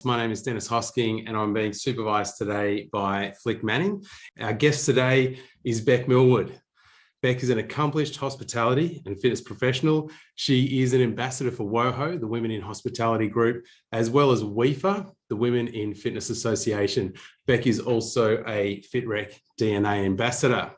My name is Dennis Hosking and I'm being supervised today by Flic Manning. Our guest today is Bekk Millwood. Bekk is an accomplished hospitality and fitness professional. She is an ambassador for WOFO, the Women in Hospitality Group, as well as WIFA, the Women in Fitness Association. Bekk is also a FitRec DNA ambassador.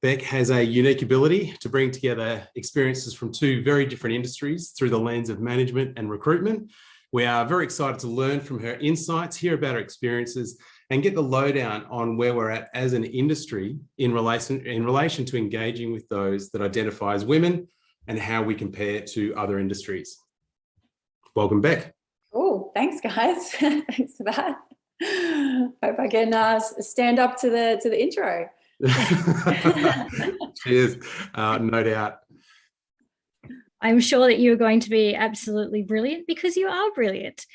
Bekk has a unique ability to bring together experiences from two very different industries through the lens of management and recruitment. We are very excited to learn from her insights, hear about her experiences, and get the lowdown on where we're at as an industry in relation to engaging with those that identify as women and how we compare to other industries. Welcome, Bekk. Oh, thanks, guys. Thanks for that. Hope I can stand up to the intro. Cheers, no doubt. I'm sure that you're going to be absolutely brilliant because you are brilliant.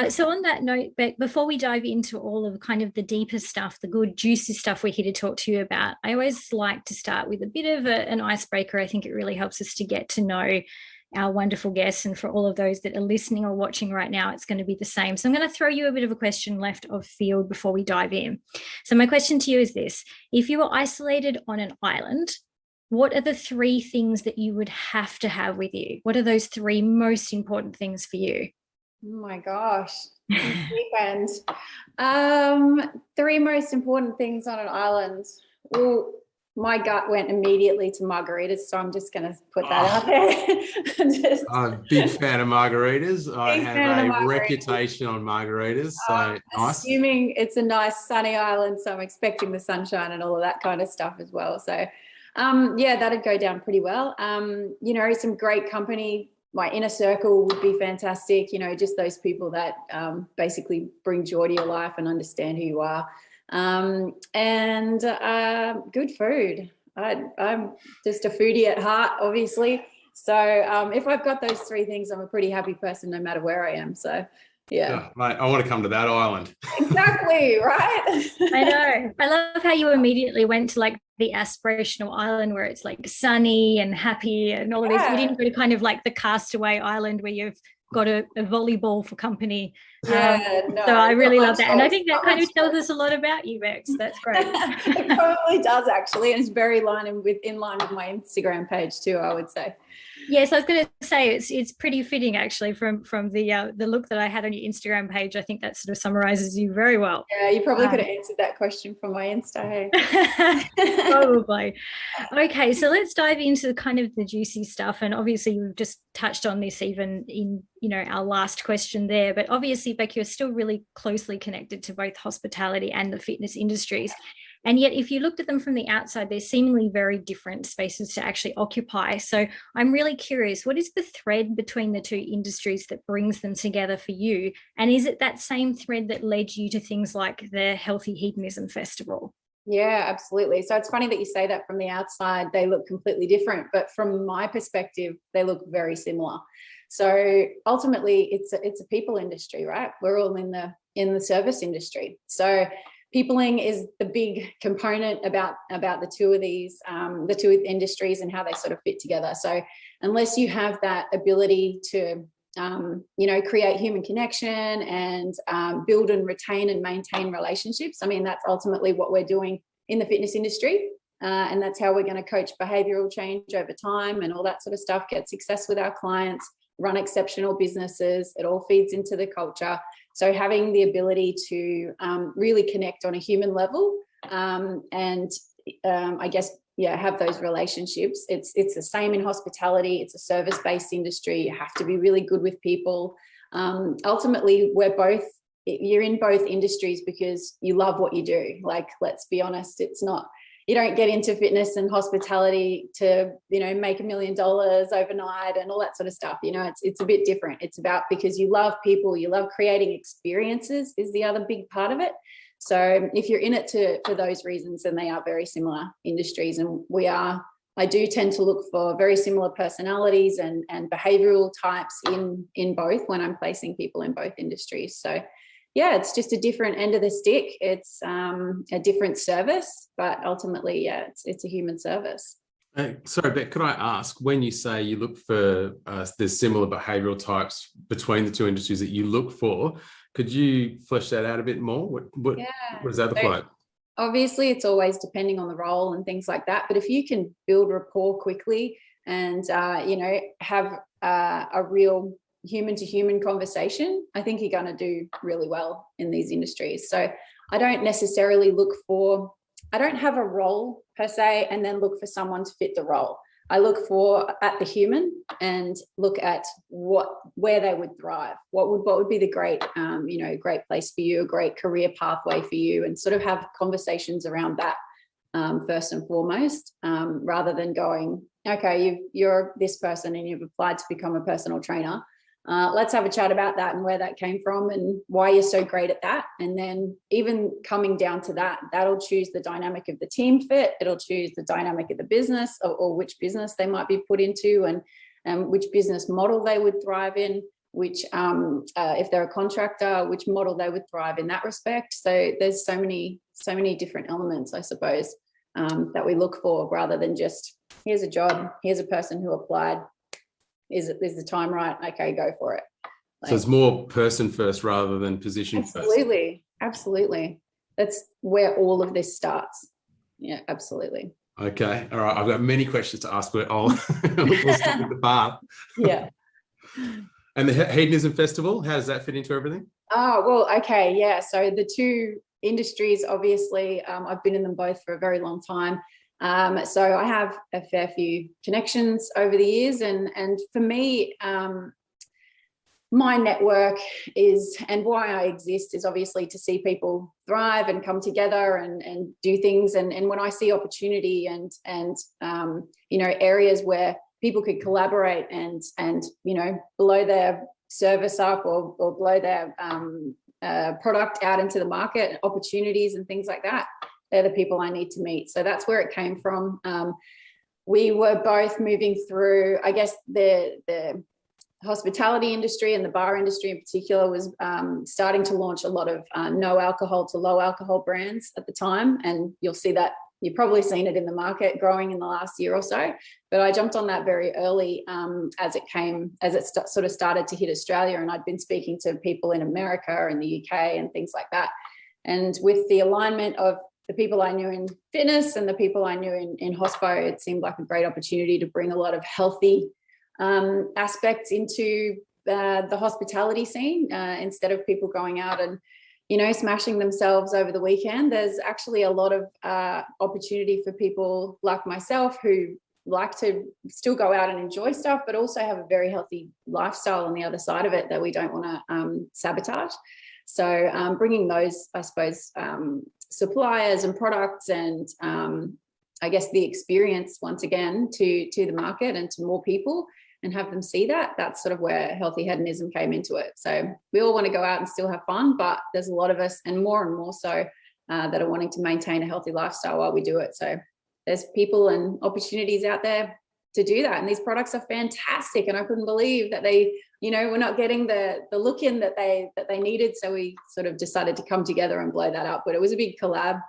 So on that note, Bekk, before we dive into all of kind of the deeper stuff, the good juicy stuff we're here to talk to you about, I always like to start with a bit of an icebreaker. I think it really helps us to get to know our wonderful guests, and for all of those that are listening or watching right now, it's going to be the same. So I'm going to throw you a bit of a question left of field before we dive in. So my question to you is this: if you were isolated on an island, what are the three things that you would have to have with you? What are those three most important things for you? Oh my gosh, weekend. Three most important things on an island. Well, my gut went immediately to margaritas, so I'm just going to put that out there. I'm a big fan of margaritas. I have a reputation on margaritas, so nice. Assuming it's a nice sunny island, so I'm expecting the sunshine and all of that kind of stuff as well. So yeah, that'd go down pretty well. You know, some great company. My inner circle would be fantastic. You know, just those people that basically bring joy to your life and understand who you are. And good food. I'm just a foodie at heart, obviously. So if I've got those three things, I'm a pretty happy person no matter where I am. So yeah. Mate, I want to come to that island. Exactly, right? I know. I love how you immediately went to like the aspirational island where it's like sunny and happy and all of this. You didn't go to kind of like the castaway island where you've got a volleyball for company. Yeah, no, so I really love that. And I think that kind of tells us a lot about you, Bekk. So that's great. It probably does, actually. And it's very in line with my Instagram page too, I would say. Yes, I was going to say it's pretty fitting actually from the look that I had on your Instagram page. I think that sort of summarizes you very well. Yeah, you probably could have answered that question from my Insta. Hey? Probably. Okay, so let's dive into kind of the juicy stuff. And obviously we've just touched on this even in, you know, our last question there. But obviously, Bekk, you're still really closely connected to both hospitality and the fitness industries. And yet, if you looked at them from the outside, they're seemingly very different spaces to actually occupy. So I'm really curious, what is the thread between the two industries that brings them together for you? And is it that same thread that led you to things like the Healthy Hedonism Festival? Yeah, absolutely. So it's funny that you say that. From the outside, they look completely different, but from my perspective, they look very similar. So ultimately, it's a people industry, right? We're all in the service industry. So peopling is the big component about the two of these, the two industries and how they sort of fit together. So unless you have that ability to, you know, create human connection and build and retain and maintain relationships, I mean, that's ultimately what we're doing in the fitness industry. And that's how we're going to coach behavioral change over time and all that sort of stuff, get success with our clients, run exceptional businesses. It all feeds into the culture. So having the ability to really connect on a human level and I guess, yeah, have those relationships. It's the same in hospitality. It's a service-based industry. You have to be really good with people. Ultimately, you're in both industries because you love what you do. Like, let's be honest, it's not, you don't get into fitness and hospitality to, you know, make $1 million overnight and all that sort of stuff. You know, it's a bit different. It's about, because you love people, you love creating experiences is the other big part of it. So if you're in it for those reasons, then they are very similar industries. And I do tend to look for very similar personalities and behavioral types in both when I'm placing people in both industries. So yeah, it's just a different end of the stick. It's a different service, but ultimately, yeah, it's a human service. Sorry, Bekk, could I ask, when you say you look for the similar behavioural types, between the two industries that you look for. Could you flesh that out a bit more? What does that look like? Obviously, it's always depending on the role and things like that. But if you can build rapport quickly and, have a real human-to-human conversation, I think you're going to do really well in these industries. So I don't necessarily I don't have a role per se and then look for someone to fit the role. I look at the human and look at where they would thrive. What would be the great, great place for you, a great career pathway for you, and sort of have conversations around that first and foremost, rather than going, okay, you're this person and you've applied to become a personal trainer. Let's have a chat about that and where that came from and why you're so great at that. And then even coming down to that, that'll choose the dynamic of the team fit. It'll choose the dynamic of the business or which business they might be put into and which business model they would thrive in, which if they're a contractor, which model they would thrive in that respect. So there's so many different elements, I suppose, that we look for rather than just here's a job, here's a person who applied. Is the time right? Okay, go for it. So it's more person first rather than position first. Absolutely. That's where all of this starts. Yeah, absolutely. Okay, all right. I've got many questions to ask, but we'll stick with the path. Yeah. And the Hedonism Festival, how does that fit into everything? Oh, well, okay, yeah. So the two industries, obviously, I've been in them both for a very long time. So I have a fair few connections over the years, and for me, my network is, and why I exist is obviously to see people thrive and come together and do things. And when I see opportunity and areas where people could collaborate and blow their service up or blow their product out into the market, opportunities and things like that, they're the people I need to meet. So that's where it came from. We were both moving through, I guess, the hospitality industry and the bar industry in particular was starting to launch a lot of no alcohol to low alcohol brands at the time. And you'll see that, you've probably seen it in the market growing in the last year or so. But I jumped on that very early as it sort of started to hit Australia. And I'd been speaking to people in America and the UK and things like that. And with the alignment of the people I knew in fitness and the people I knew in hospo, it seemed like a great opportunity to bring a lot of healthy aspects into the hospitality scene instead of people going out and, smashing themselves over the weekend. There's actually a lot of opportunity for people like myself who like to still go out and enjoy stuff, but also have a very healthy lifestyle on the other side of it that we don't want to sabotage. So bringing those, I suppose, suppliers and products and I guess the experience once again to the market and to more people and have them see that, that's sort of where healthy hedonism came into it. So we all want to go out and still have fun, but there's a lot of us and more so that are wanting to maintain a healthy lifestyle while we do it. So there's people and opportunities out there to do that. And these products are fantastic. And I couldn't believe that they, we're not getting the look in that they needed. So we sort of decided to come together and blow that up. But it was a big collab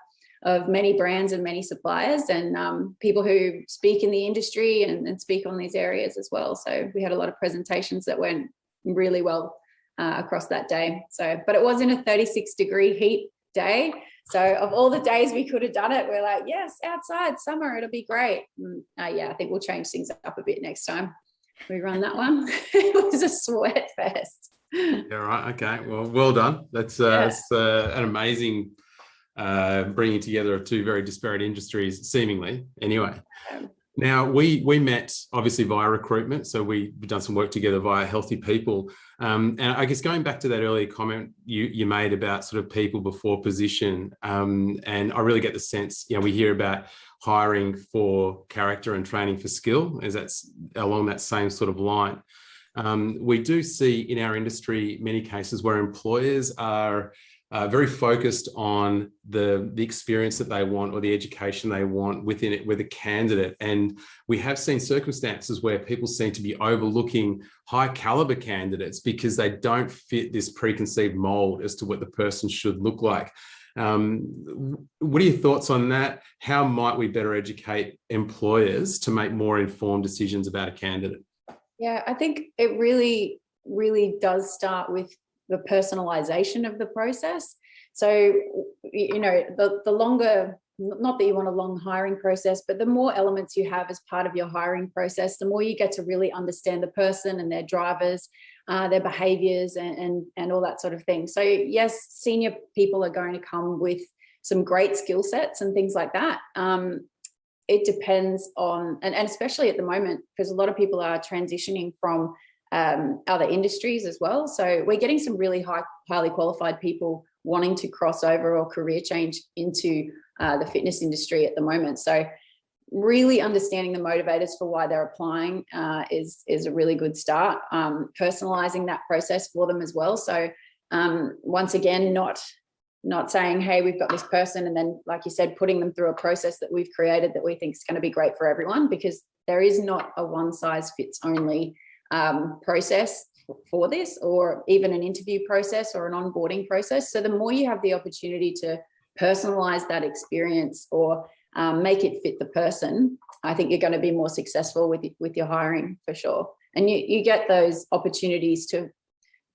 of many brands and many suppliers and people who speak in the industry and speak on these areas as well. So we had a lot of presentations that went really well across that day. So, but it was in a 36-degree heat day. So of all the days we could have done it, we're like, yes, outside, summer, it'll be great. I think we'll change things up a bit next time we run that one. It was a sweat fest. Yeah, right. Okay. Well done. That's an amazing bringing together of two very disparate industries, seemingly. Anyway, now we met obviously via recruitment, so we've done some work together via HealthyPeople. And I guess going back to that earlier comment you made about sort of people before position, and I really get the sense, we hear about hiring for character and training for skill, as that's along that same sort of line. We do see in our industry many cases where employers are very focused on the experience that they want or the education they want within it with a candidate. And we have seen circumstances where people seem to be overlooking high caliber candidates because they don't fit this preconceived mold as to what the person should look like. What are your thoughts on that? How might we better educate employers to make more informed decisions about a candidate? Yeah, I think it really really does start with the personalization of the process. So, the longer, not that you want a long hiring process, but the more elements you have as part of your hiring process, the more you get to really understand the person and their drivers, their behaviors and all that sort of thing. So yes, senior people are going to come with some great skill sets and things like that. It depends on, and especially at the moment, because a lot of people are transitioning from other industries as well. So we're getting some really highly qualified people wanting to cross over or career change into the fitness industry at the moment. So really understanding the motivators for why they're applying is a really good start. Personalizing that process for them as well. So once again, not saying, hey, we've got this person, and then, like you said, putting them through a process that we've created that we think is going to be great for everyone, because there is not a one size fits only process for this, or even an interview process or an onboarding process. So the more you have the opportunity to personalize that experience or make it fit the person, I think you're going to be more successful with your hiring for sure. And you get those opportunities to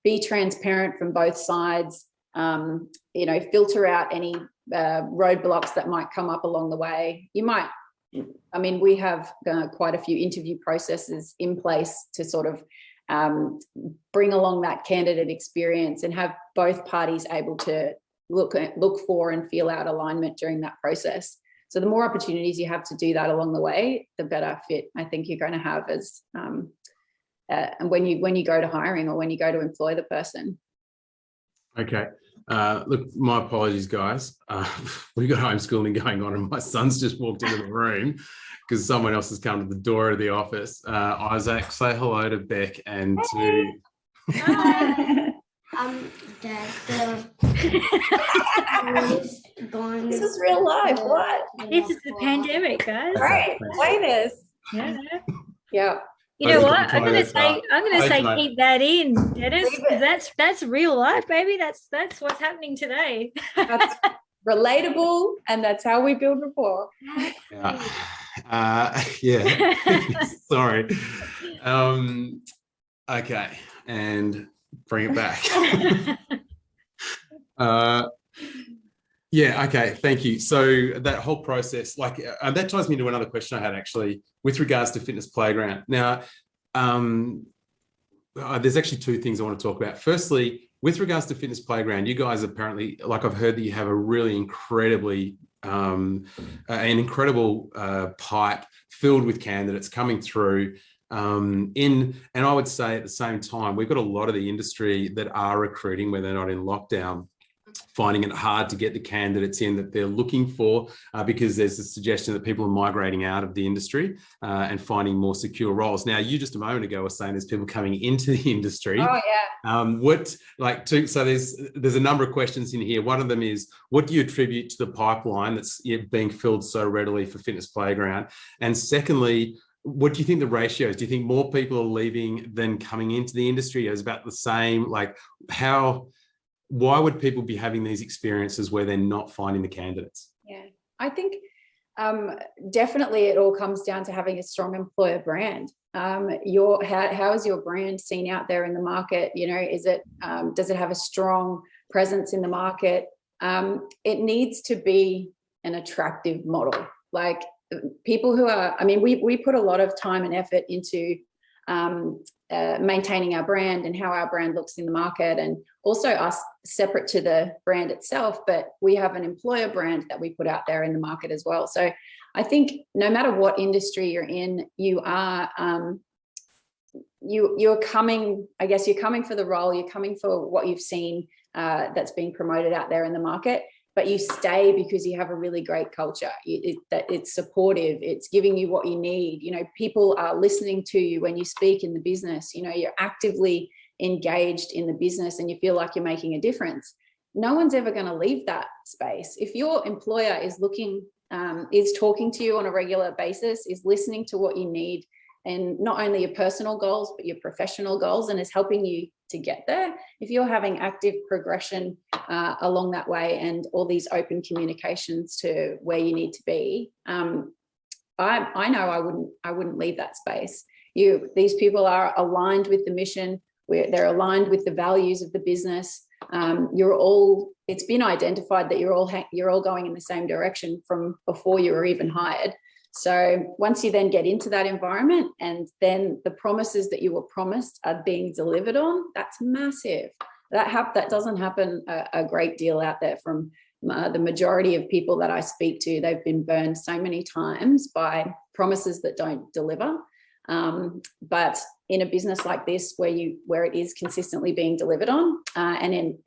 be transparent from both sides, filter out any roadblocks that might come up along the way. We have quite a few interview processes in place to sort of bring along that candidate experience and have both parties able to look for and feel out alignment during that process. So the more opportunities you have to do that along the way, the better fit I think you're going to have as and when you go to hiring or when you go to employ the person. Okay. Look, my apologies, guys. We've got homeschooling going on and my son's just walked into the room because someone else has come to the door of the office. Isaac, say hello to Bekk and to... Hi. Dad, This is real life. What? This is the pandemic, guys. Right. Play this. Yeah. Yeah. You know Okay, what? I'm gonna say mate. keep that in, Dennis, Leave because that's real life, baby. That's what's happening today. That's relatable, and that's how we build rapport. Yeah. Sorry. Okay, and bring it back. Yeah, okay, thank you. So that whole process, that ties me to another question I had actually with regards to Fitness Playground. Now, there's actually two things I want to talk about. Firstly, with regards to Fitness Playground, you guys apparently, I've heard that you have a really incredible pipe filled with candidates coming through. And I would say at the same time, we've got a lot of the industry that are recruiting when they're not in lockdown, finding it hard to get the candidates in that they're looking for because there's a suggestion that people are migrating out of the industry and finding more secure roles. Now, you just a moment ago were saying there's people coming into the industry. Oh, yeah. So there's a number of questions in here. One of them is, what do you attribute to the pipeline that's being filled so readily for Fitness Playground? And secondly, what do you think the ratio is? Do you think more people are leaving than coming into the industry? Is about the same? Why would people be having these experiences where they're not finding the candidates? Yeah, I think definitely it all comes down to having a strong employer brand. How is your brand seen out there in the market? Is it does it have a strong presence in the market? It needs to be an attractive model. Like people who are, we put a lot of time and effort into maintaining our brand and how our brand looks in the market, and also us separate to the brand itself, but we have an employer brand that we put out there in the market as well. So I think no matter what industry you're in, you are you're coming for the role, you're coming for what you've seen that's being promoted out there in the market, but you stay because you have a really great culture. It's supportive. It's giving you what you need. People are listening to you when you speak in the business. You're actively engaged in the business and you feel like you're making a difference. No one's ever going to leave that space. If your employer is talking to you on a regular basis, is listening to what you need, and not only your personal goals, but your professional goals, and is helping you to get there. If you're having active progression along that way and all these open communications to where you need to be, I know I wouldn't leave that space. These people are aligned with the mission, they're aligned with the values of the business. It's been identified that you're all going in the same direction from before you were even hired. So once you then get into that environment and then the promises that you were promised are being delivered on, that's massive. That doesn't happen a great deal out there from the majority of people that I speak to. They've been burned so many times by promises that don't deliver. But in a business like this, where it is consistently being delivered on,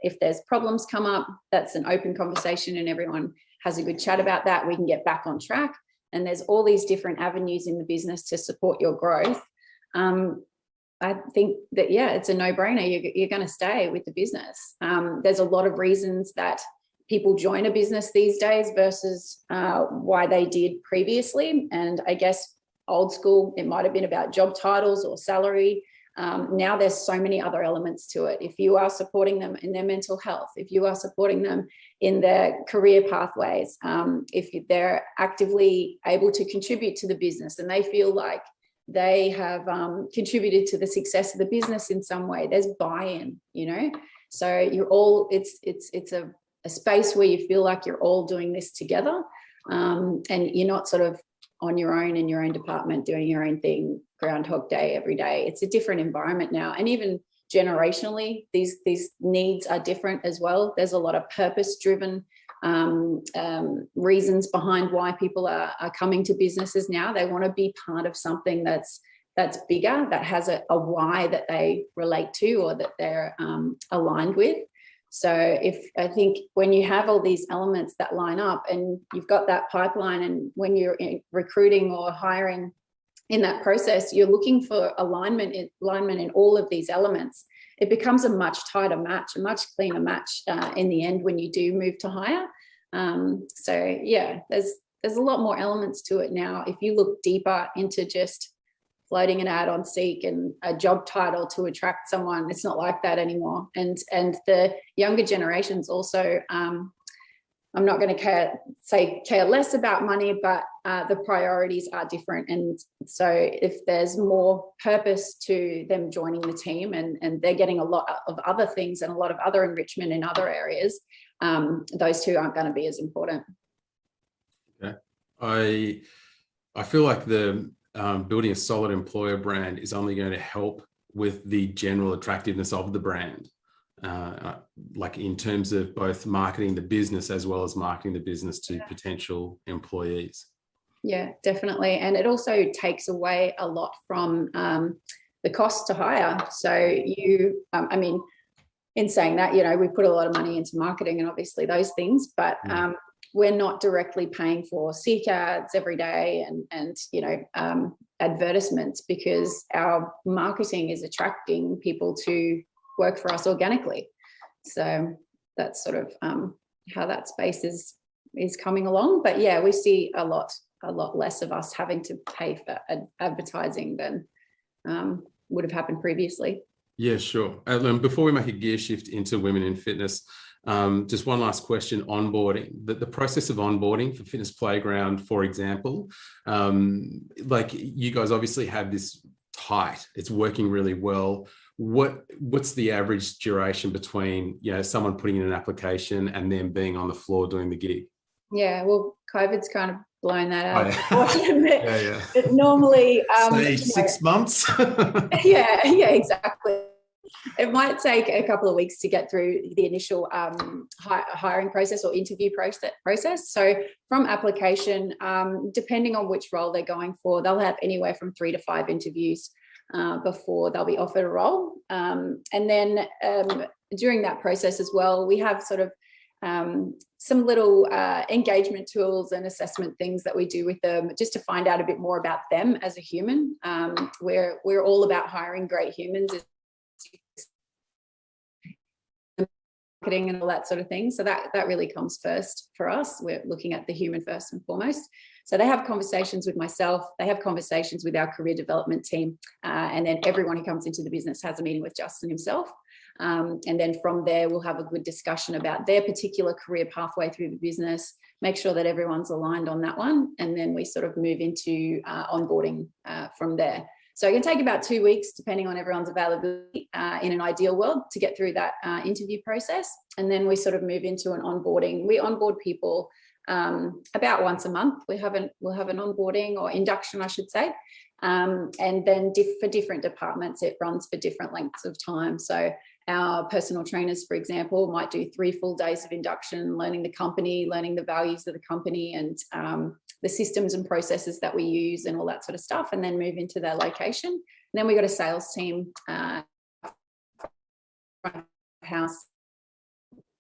if there's problems come up, that's an open conversation and everyone has a good chat about that. We can get back on track. And there's all these different avenues in the business to support your growth. I think that, yeah, it's a no-brainer. You're going to stay with the business. There's a lot of reasons that people join a business these days versus why they did previously. And I guess old school, it might have been about job titles or salary. Now there's so many other elements to it. If you are supporting them in their mental health, if you are supporting them in their career pathways, if they're actively able to contribute to the business and they feel like they have contributed to the success of the business in some way, there's buy-in, So you're all, it's a space where you feel like you're all doing this together, and you're not sort of on your own in your own department doing your own thing, Groundhog Day every day. It's a different environment now. And even generationally, these needs are different as well. There's a lot of purpose-driven reasons behind why people are coming to businesses now. They want to be part of something that's bigger, that has a why that they relate to or that they're aligned with. So I think when you have all these elements that line up and you've got that pipeline, and when you're recruiting or hiring in that process, you're looking for alignment in all of these elements, it becomes a much tighter match, a much cleaner match in the end when you do move to hire. So yeah, there's a lot more elements to it now. If you look deeper into just floating an ad on Seek and a job title to attract someone, it's not like that anymore. And the younger generations also, I'm not going to care less about money, but the priorities are different. And so if there's more purpose to them joining the team and they're getting a lot of other things and a lot of other enrichment in other areas, those two aren't going to be as important. Okay. I feel like the building a solid employer brand is only going to help with the general attractiveness of the brand, like in terms of both marketing the business as well as marketing the business to potential employees. Yeah, definitely. And it also takes away a lot from the cost to hire. So in saying that, we put a lot of money into marketing and obviously those things, but we're not directly paying for Seek ads every day and advertisements, because our marketing is attracting people to work for us organically. So that's sort of how that space is coming along. But yeah, we see a lot less of us having to pay for advertising than would have happened previously. Yeah, sure. Before we make a gear shift into women in fitness, just one last question: onboarding. The process of onboarding for Fitness Playground, for example, like you guys obviously have this tight, it's working really well. What's the average duration between someone putting in an application and then being on the floor doing the gig? Yeah, well, COVID's kind of blown that out. Yeah. But normally, say 6 months. yeah, exactly. It might take a couple of weeks to get through the initial hiring process or interview process. So from application, depending on which role they're going for, they'll have anywhere from 3 to 5 interviews before they'll be offered a role. And then during that process as well, we have sort of some little engagement tools and assessment things that we do with them just to find out a bit more about them as a human. We're all about hiring great humans, marketing and all that sort of thing. So that really comes first for us. We're looking at the human first and foremost. So they have conversations with myself, they have conversations with our career development team, and then everyone who comes into the business has a meeting with Justin himself. And then from there, we'll have a good discussion about their particular career pathway through the business, make sure that everyone's aligned on that one. And then we sort of move into onboarding from there. So it can take about 2 weeks, depending on everyone's availability in an ideal world, to get through that interview process. And then we sort of move into an onboarding. We onboard people about once a month. We'll have an onboarding or induction, I should say. And then for different departments, it runs for different lengths of time. So our personal trainers, for example, might do 3 full days of induction, learning the company, learning the values of the company, and the systems and processes that we use and all that sort of stuff, and then move into their location. And then we got a sales team, front house,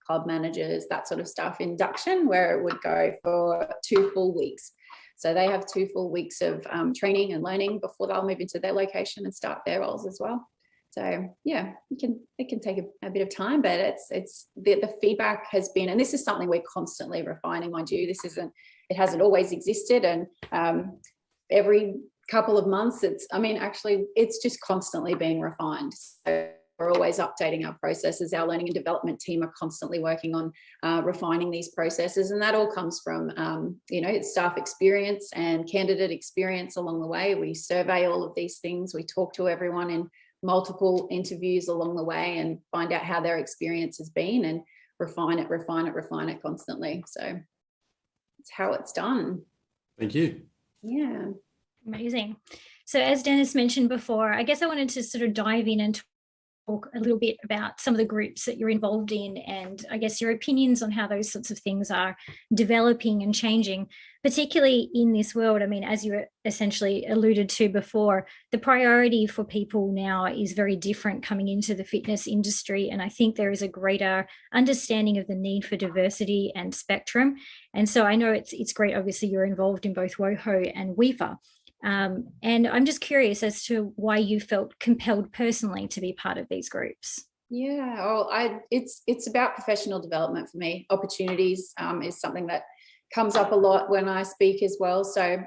club managers, that sort of stuff, induction, where it would go for 2 full weeks. So they have 2 full weeks of training and learning before they'll move into their location and start their roles as well. So yeah, it can take a bit of time, but it's the feedback has been, and this is something we're constantly refining, mind you. It hasn't always existed, and every couple of months, it's just constantly being refined. So we're always updating our processes. Our learning and development team are constantly working on refining these processes, and that all comes from staff experience and candidate experience along the way. We survey all of these things. We talk to everyone in multiple interviews along the way and find out how their experience has been, and refine it constantly. So it's how it's done. Thank you. Yeah. Amazing. So as Dennis mentioned before, I guess I wanted to sort of dive in and talk a little bit about some of the groups that you're involved in, and I guess your opinions on how those sorts of things are developing and changing, particularly in this world. I mean, as you essentially alluded to before, the priority for people now is very different coming into the fitness industry, and I think there is a greater understanding of the need for diversity and spectrum. And so I know it's great, obviously you're involved in both WOFO and WIFA. And I'm just curious as to why you felt compelled personally to be part of these groups. Yeah, well, it's about professional development for me. Opportunities is something that comes up a lot when I speak as well. So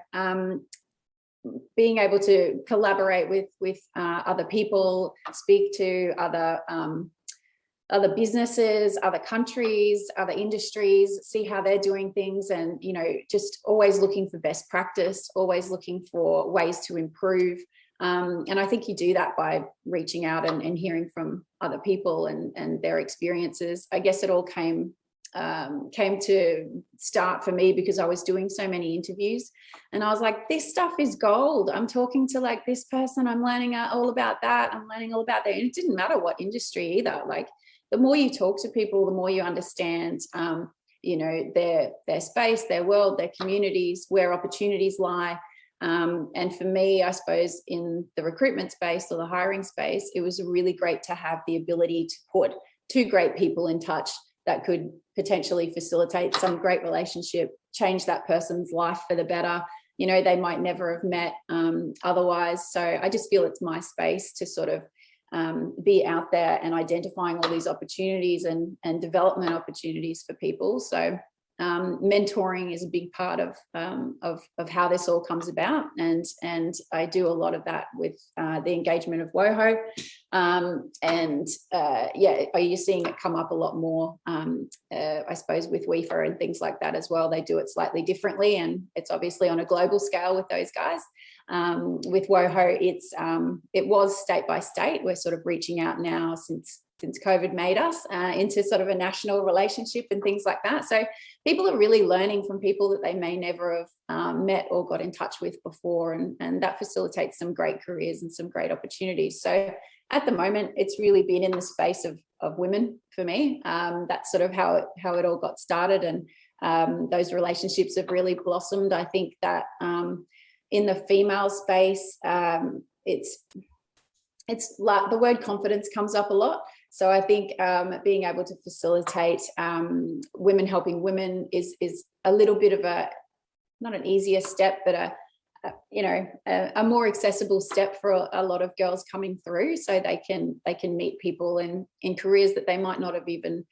being able to collaborate with other people, speak to other businesses, other countries, other industries, see how they're doing things, and just always looking for best practice, always looking for ways to improve. And I think you do that by reaching out and hearing from other people and their experiences. I guess it all came to start for me because I was doing so many interviews, and I was like, this stuff is gold. I'm talking to like this person, I'm learning all about that, I'm learning all about that. And it didn't matter what industry either. Like, the more you talk to people, the more you understand, their space, their world, their communities, where opportunities lie. And for me, I suppose in the recruitment space or the hiring space, it was really great to have the ability to put 2 great people in touch that could potentially facilitate some great relationship, change that person's life for the better. They might never have met otherwise. So I just feel it's my space to sort of be out there and identifying all these opportunities and development opportunities for people. So mentoring is a big part of how this all comes about, and I do a lot of that with the engagement of WOHO, you're seeing it come up a lot more, I suppose, with WIFA and things like that as well. They do it slightly differently, and it's obviously on a global scale with those guys. With WOHO, it was state by state. We're sort of reaching out now since COVID made us into sort of a national relationship and things like that. So people are really learning from people that they may never have met or got in touch with before, and that facilitates some great careers and some great opportunities. So at the moment, it's really been in the space of women for me. That's sort of how it all got started, and those relationships have really blossomed. I think that in the female space, it's like the word confidence comes up a lot. So I think being able to facilitate women helping women is a little bit of not an easier step, but a more accessible step for a lot of girls coming through, so they can meet people in careers that they might not have even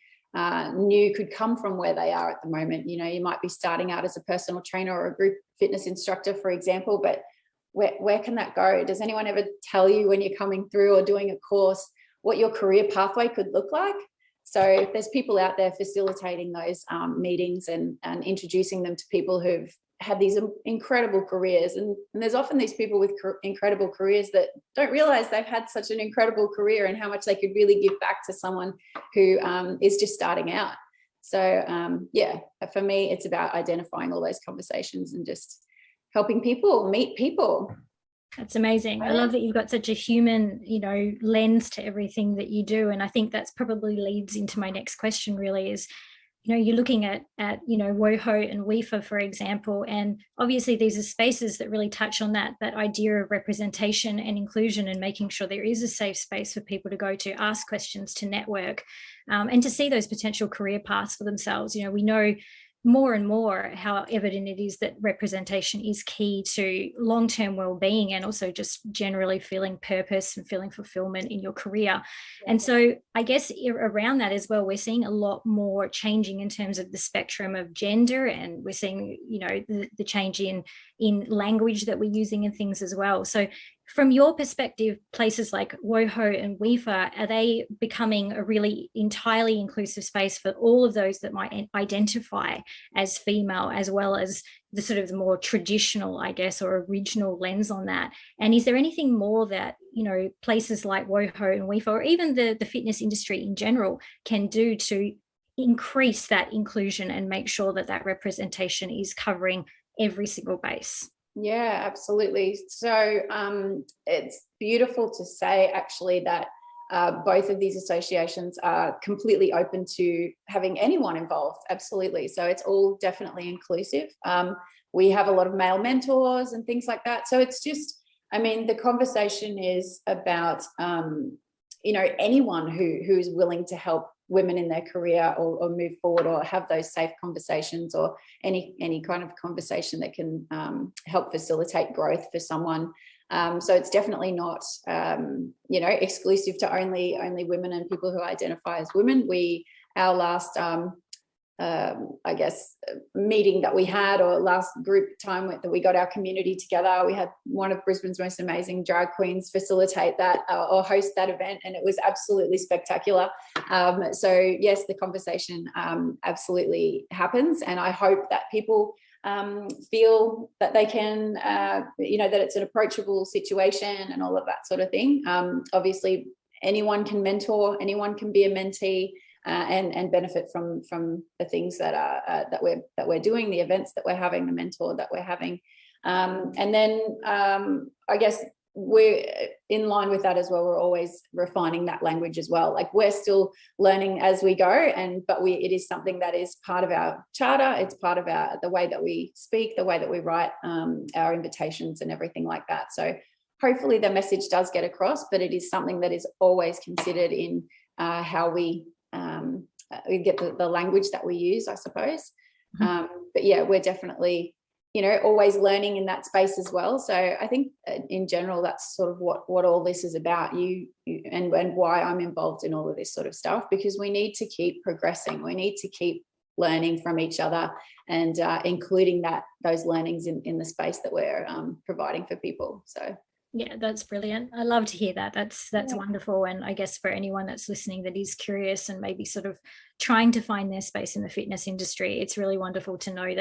knew could come from where they are at the moment. You might be starting out as a personal trainer or a group fitness instructor, for example, but where can that go? Does anyone ever tell you when you're coming through or doing a course what your career pathway could look like? So there's people out there facilitating those meetings and introducing them to people who've had these incredible careers, and there's often these people with incredible careers that don't realize they've had such an incredible career and how much they could really give back to someone who is just starting out. So yeah, for me, it's about identifying all those conversations and just helping people meet people. That's amazing. I love that you've got such a human, lens to everything that you do. And I think that's probably leads into my next question really is, you're looking at WOFO and WIFA, for example, and obviously these are spaces that really touch on that idea of representation and inclusion and making sure there is a safe space for people to go to, ask questions, to network, and to see those potential career paths for themselves. We know more and more how evident it is that representation is key to long-term well-being and also just generally feeling purpose and feeling fulfillment in your career. And so I guess around that as well, we're seeing a lot more changing in terms of the spectrum of gender, and we're seeing, the change in language that we're using and things as well. So from your perspective, places like WOFO and WIFA, are they becoming a really entirely inclusive space for all of those that might identify as female, as well as the sort of the more traditional, I guess, or original lens on that? And is there anything more that, places like WOFO and WIFA, or even the fitness industry in general, can do to increase that inclusion and make sure that that representation is covering every single base? Yeah, absolutely. So it's beautiful to say actually that both of these associations are completely open to having anyone involved. Absolutely. So it's all definitely inclusive. We have a lot of male mentors and things like that. So it's just, the conversation is about, anyone who's willing to help women in their career or move forward or have those safe conversations, or any kind of conversation that can help facilitate growth for someone. So it's definitely not, exclusive to only women and people who identify as women. Our last, meeting that we had, or last group time that we got our community together, we had one of Brisbane's most amazing drag queens facilitate that or host that event, and it was absolutely spectacular. So yes, the conversation absolutely happens, and I hope that people feel that they can, that it's an approachable situation and all of that sort of thing. Obviously, anyone can mentor, anyone can be a mentee. And benefit from the things that we're doing, the events that we're having, the mentor that we're having, and then I guess we're in line with that as well. We're always refining that language as well. Like, we're still learning as we go, but it is something that is part of our charter. It's part of the way that we speak, the way that we write our invitations and everything like that. So hopefully the message does get across, but it is something that is always considered in how we get the language that we use, I suppose. But yeah, we're definitely, always learning in that space as well. So I think in general, that's sort of what all this is about, and why I'm involved in all of this sort of stuff, because we need to keep progressing. We need to keep learning from each other, and including those learnings in the space that we're providing for people. So yeah, that's brilliant. I love to hear that. That's wonderful. And I guess for anyone that's listening that is curious and maybe sort of trying to find their space in the fitness industry, it's really wonderful to know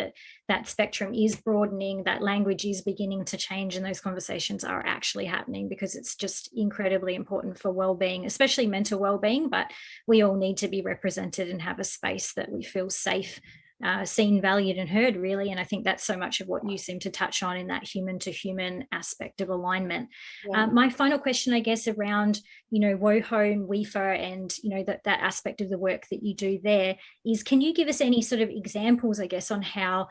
that spectrum is broadening, that language is beginning to change, and those conversations are actually happening, because it's just incredibly important for well-being, especially mental well-being. But we all need to be represented and have a space that we feel safe, seen, valued and heard, really. And I think that's so much of what you seem to touch on in that human to human aspect of alignment. Yeah. My final question, I guess, around WOFO and WIFA and that aspect of the work that you do there is, can you give us any sort of examples, I guess, on how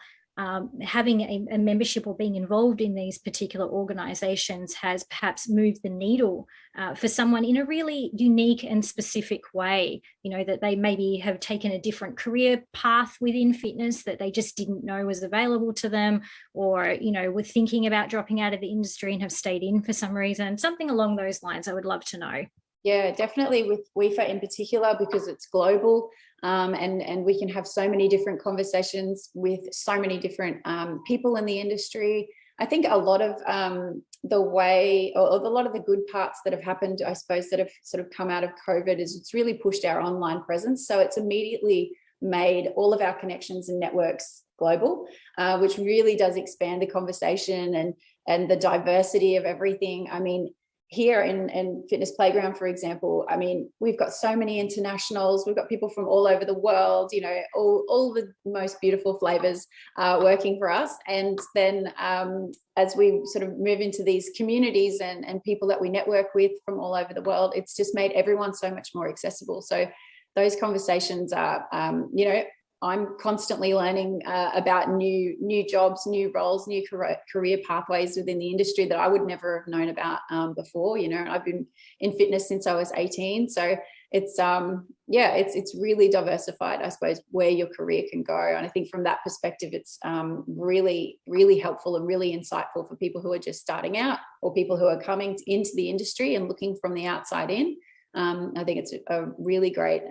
having a membership or being involved in these particular organizations has perhaps moved the needle for someone in a really unique and specific way, that they maybe have taken a different career path within fitness that they just didn't know was available to them, or, were thinking about dropping out of the industry and have stayed in for some reason, something along those lines. I would love to know. Yeah, definitely with WIFA in particular, because it's global, and we can have so many different conversations with so many different people in the industry. I think a lot of the way, or a lot of the good parts that have happened, I suppose, that have sort of come out of COVID is it's really pushed our online presence. So it's immediately made all of our connections and networks global, which really does expand the conversation and the diversity of everything. I mean, here in Fitness Playground, for example, I mean, we've got so many internationals. We've got people from all over the world, you know, all the most beautiful flavors working for us. And then as we sort of move into these communities and people that we network with from all over the world, it's just made everyone so much more accessible. So those conversations are, you know, I'm constantly learning about new jobs, new roles, new career pathways within the industry that I would never have known about before. You know, I've been in fitness since I was 18. So it's, yeah, it's really diversified, I suppose, where your career can go. And I think from that perspective, it's really, really helpful and really insightful for people who are just starting out or people who are coming into the industry and looking from the outside in. I think it's a really great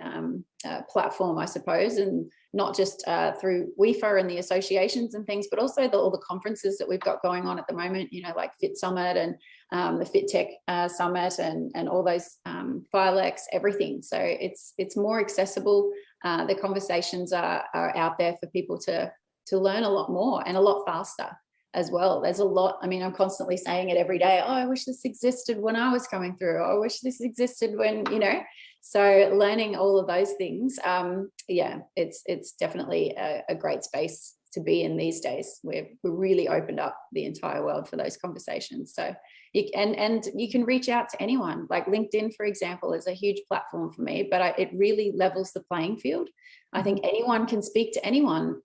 platform, I suppose, and not just through WIFA and the associations and things, but also all the conferences that we've got going on at the moment, you know, like Fit Summit and the Fit Tech Summit and all those Flic, everything. So it's more accessible. The conversations are out there for people to learn a lot more and a lot faster as well. There's a lot. I mean, I'm constantly saying it every day. Oh, I wish this existed when I was coming through. Oh, I wish this existed when, you know, so learning all of those things. Yeah, it's definitely a great space to be in these days. We're really opened up the entire world for those conversations. So you can reach out to anyone. Like LinkedIn, for example, is a huge platform for me, but it really levels the playing field. I think anyone can speak to anyone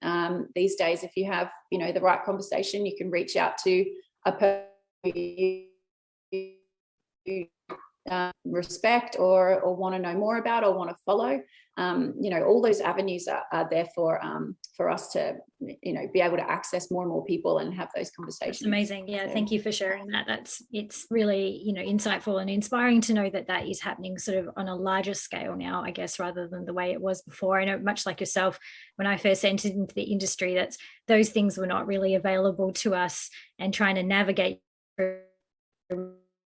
these days. If you have, you know, the right conversation, you can reach out to a person you respect or want to know more about or want to follow. You know, all those avenues are there for us to, you know, be able to access more and more people and have those conversations. That's amazing. Yeah, thank you for sharing that. It's really, you know, insightful and inspiring to know that is happening sort of on a larger scale now, I guess, rather than the way it was before. I know, much like yourself, when I first entered into the industry, those things were not really available to us, and trying to navigate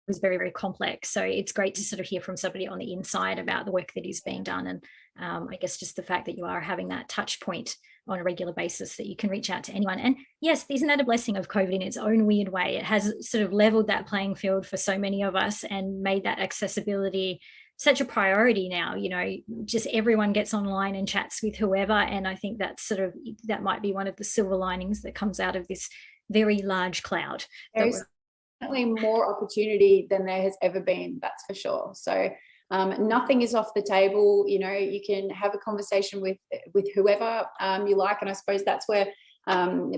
was very, very complex. So it's great to sort of hear from somebody on the inside about the work that is being done. And I guess just the fact that you are having that touch point on a regular basis, that you can reach out to anyone. And yes, isn't that a blessing of COVID in its own weird way? It has sort of leveled that playing field for so many of us and made that accessibility such a priority now. You know, just everyone gets online and chats with whoever. And I think that might be one of the silver linings that comes out of this very large cloud. There's definitely more opportunity than there has ever been, that's for sure. So nothing is off the table. You know, you can have a conversation with whoever you like, and I suppose that's where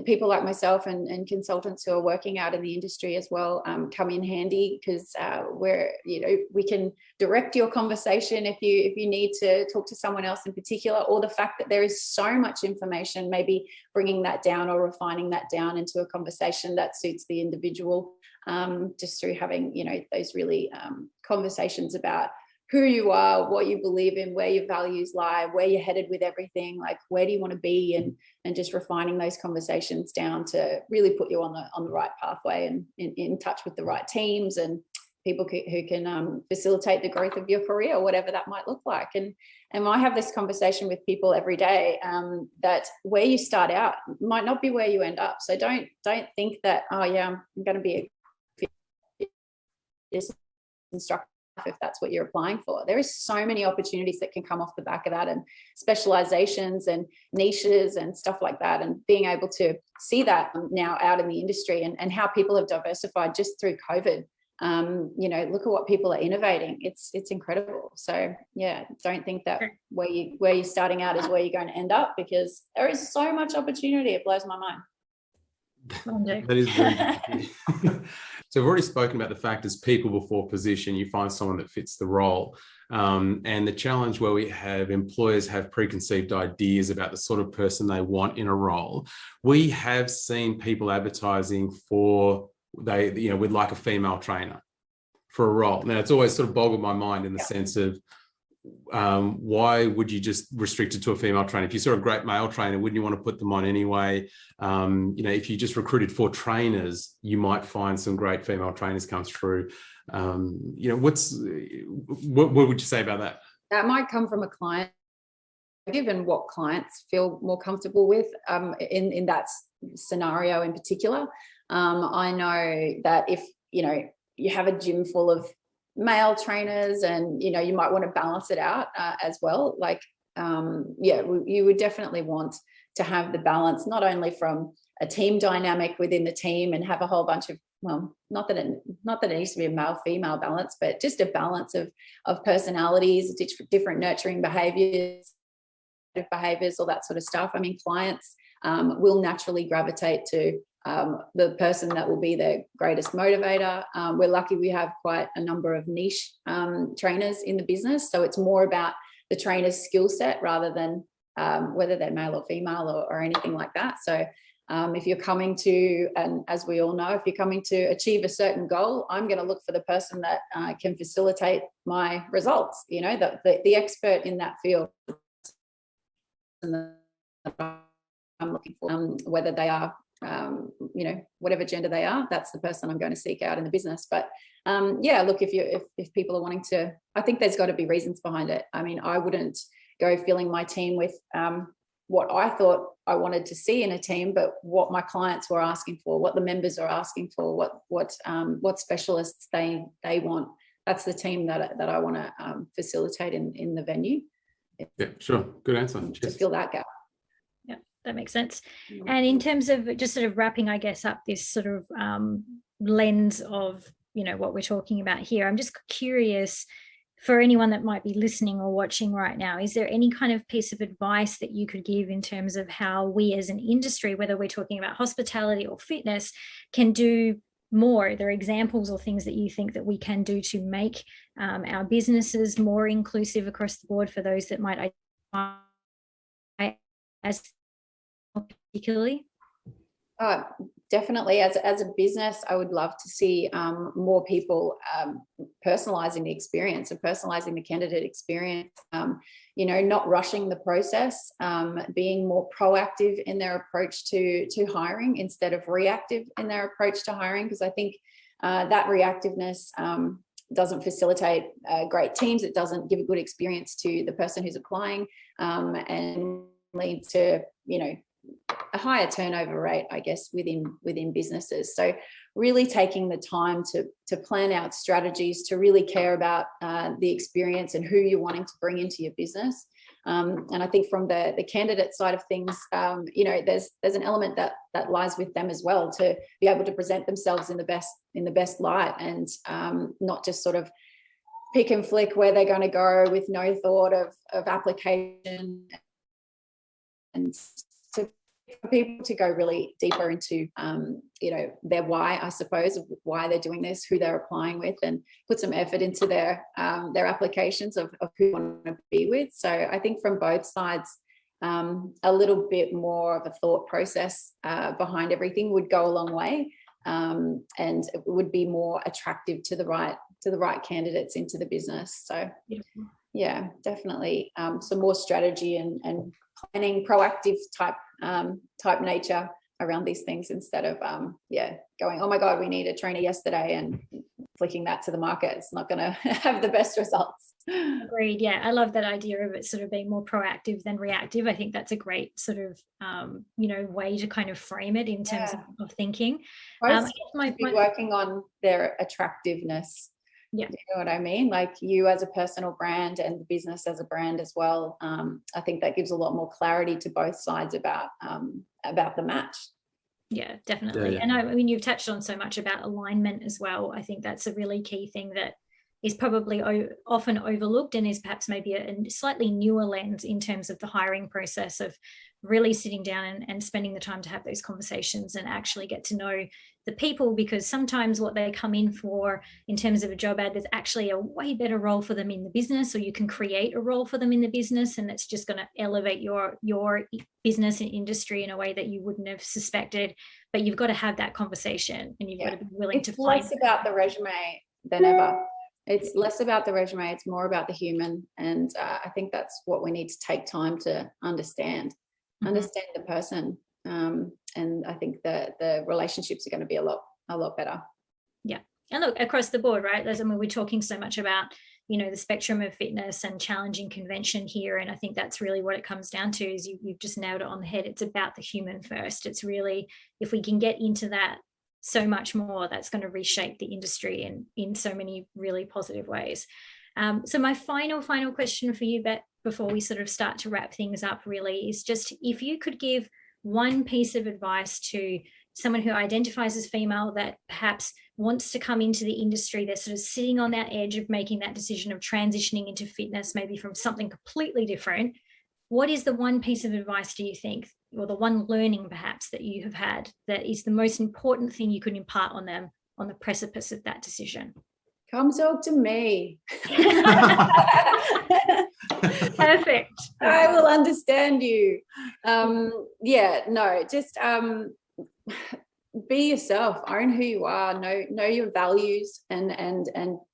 people like myself and consultants who are working out in the industry as well come in handy, because we can direct your conversation if you need to talk to someone else in particular, or the fact that there is so much information, maybe bringing that down or refining that down into a conversation that suits the individual, just through having, you know, those really conversations about who you are, what you believe in, where your values lie, where you're headed with everything, like where do you want to be, and just refining those conversations down to really put you on the right pathway and in touch with the right teams and people who can facilitate the growth of your career, whatever that might look like. And I have this conversation with people every day that where you start out might not be where you end up. So don't think that, oh yeah, I'm going to be a instructor if that's what you're applying for. There is so many opportunities that can come off the back of that, and specializations and niches and stuff like that, and being able to see that now out in the industry and how people have diversified just through COVID. You know, look at what people are innovating. It's incredible. So yeah, don't think that where you're starting out is where you're going to end up, because there is so much opportunity. It blows my mind. That is very good. So we've already spoken about the fact as people before position, you find someone that fits the role. And the challenge where we have employers have preconceived ideas about the sort of person they want in a role. We have seen people advertising we'd like a female trainer for a role. Now, it's always sort of boggled my mind in the sense of why would you just restrict it to a female trainer? If you saw a great male trainer, wouldn't you want to put them on anyway? You know, if you just recruited 4 trainers, you might find some great female trainers come through. You know, what would you say about that? That might come from a client and what clients feel more comfortable with in that scenario in particular. I know that if, you have a gym full of male trainers and, you might want to balance it out as well. Like, you would definitely want to have the balance, not only from a team dynamic within the team and have a whole bunch of, well, not that it needs to be a male-female balance, but just a balance of personalities, different nurturing behaviors, all that sort of stuff. I mean, clients will naturally gravitate to the person that will be their greatest motivator. We're lucky we have quite a number of niche trainers in the business. So it's more about the trainer's skill set rather than whether they're male or female or anything like that. So if you're coming to, and as we all know, if you're coming to achieve a certain goal, I'm going to look for the person that can facilitate my results, the expert in that field. And I'm looking for, whether they are, whatever gender they are, that's the person I'm going to seek out in the business. But look, if people are wanting to, I think there's got to be reasons behind it. I mean, I wouldn't go filling my team with what I thought I wanted to see in a team, but what my clients were asking for, what the members are asking for, what specialists they want. That's the team that I want to facilitate in the venue. Yeah, sure. Good answer. To fill that gap. Yeah, that makes sense. And in terms of just sort of wrapping, I guess, up this sort of lens of, what we're talking about here, I'm just curious, for anyone that might be listening or watching right now, is there any kind of piece of advice that you could give in terms of how we as an industry, whether we're talking about hospitality or fitness, can do more? Are there examples or things that you think that we can do to make our businesses more inclusive across the board for those that might identify as particularly? Definitely. As a business, I would love to see more people personalising the experience and personalising the candidate experience, not rushing the process, being more proactive in their approach to hiring instead of reactive in their approach to hiring, because I think that reactiveness doesn't facilitate great teams. It doesn't give a good experience to the person who's applying and lead to, a higher turnover rate, I guess, within businesses. So really taking the time to plan out strategies, to really care about the experience and who you're wanting to bring into your business. And I think from the candidate side of things, there's an element that lies with them as well, to be able to present themselves in the best light, and not just sort of pick and flick where they're going to go with no thought of application, and for people to go really deeper into, their why, I suppose, of why they're doing this, who they're applying with, and put some effort into their applications of who they want to be with. So I think from both sides, a little bit more of a thought process behind everything would go a long way, and it would be more attractive to the right candidates into the business. So yeah, definitely some more strategy and planning, proactive type nature around these things, instead of going, oh my God, we need a trainer yesterday, and flicking that to the market. It's not going to have the best results. Agreed. Yeah, I love that idea of it sort of being more proactive than reactive. I think that's a great sort of way to kind of frame it in terms of thinking. Working on their attractiveness. Yeah, you know what I mean? Like, you as a personal brand and the business as a brand as well. I think that gives a lot more clarity to both sides about the match. Yeah, definitely. Yeah. And I mean, you've touched on so much about alignment as well. I think that's a really key thing that is probably often overlooked, and is perhaps maybe a slightly newer lens in terms of the hiring process, of really sitting down and spending the time to have those conversations and actually get to know the people, because sometimes what they come in for in terms of a job ad, there's actually a way better role for them in the business, or you can create a role for them in the business, and that's just going to elevate your business and industry in a way that you wouldn't have suspected. But you've got to have that conversation, and you've got to be willing to find. It's less about the resume than ever. It's less about the resume, it's more about the human. And I think that's what we need to take time to understand the person. And I think the relationships are going to be a lot better. Yeah. And look, across the board, right? We're talking so much about you know, the spectrum of fitness and challenging convention here. And I think that's really what it comes down to, is you've just nailed it on the head. It's about the human first. It's really, if we can get into that so much more, that's going to reshape the industry in so many really positive ways. So my final question for you, Bekk, before we sort of start to wrap things up really, is just if you could give one piece of advice to someone who identifies as female that perhaps wants to come into the industry, they're sort of sitting on that edge of making that decision of transitioning into fitness, maybe from something completely different. What is the one piece of advice, do you think, or the one learning perhaps that you have had that is the most important thing you could impart on them on the precipice of that decision? Come talk to me. Perfect. I will understand you. Just be yourself, own who you are, know your values, and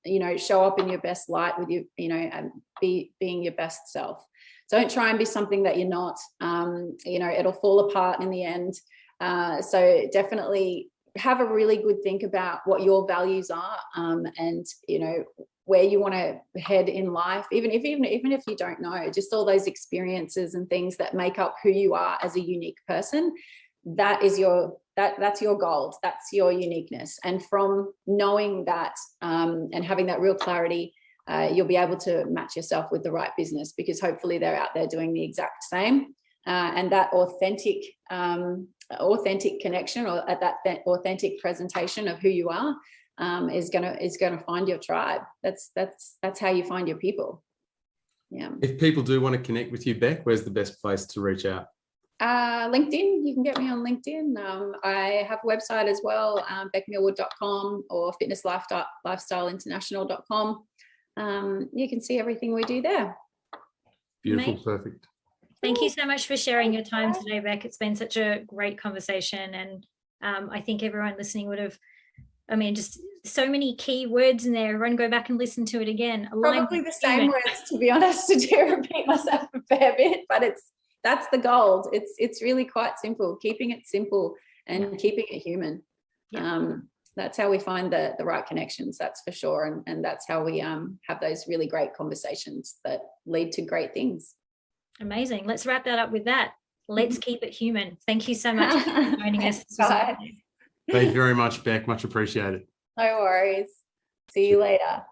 you know, show up in your best light with you, you know, and being your best self. Don't try and be something that you're not. You know, it'll fall apart in the end. So definitely have a really good think about what your values are, and you know, where you want to head in life, even if you don't know, just all those experiences and things that make up who you are as a unique person. That's your gold, that's your uniqueness. And from knowing that, and having that real clarity, you'll be able to match yourself with the right business, because hopefully they're out there doing the exact same. And that authentic connection, or at that authentic presentation of who you are, is gonna find your tribe. That's how you find your people. Yeah. If people do want to connect with you, Bekk, where's the best place to reach out? LinkedIn. You can get me on LinkedIn. I have a website as well, beckmillwood.com or fitnesslifestyleinternational.com. You can see everything we do there. Beautiful. Amazing. Perfect. Thank you so much for sharing your time today, Bekk. It's been such a great conversation, and I think everyone listening would have, just so many key words in there. Everyone go back and listen to it again. Probably the same words, to be honest. To repeat myself a fair bit, but that's the gold. It's really quite simple. Keeping it simple and keeping it human. Yeah. That's how we find the right connections, that's for sure. And that's how we have those really great conversations that lead to great things. Amazing. Let's wrap that up with that. Let's keep it human. Thank you so much for joining us. Thank you very much, Bekk. Much appreciated. No worries. See you later.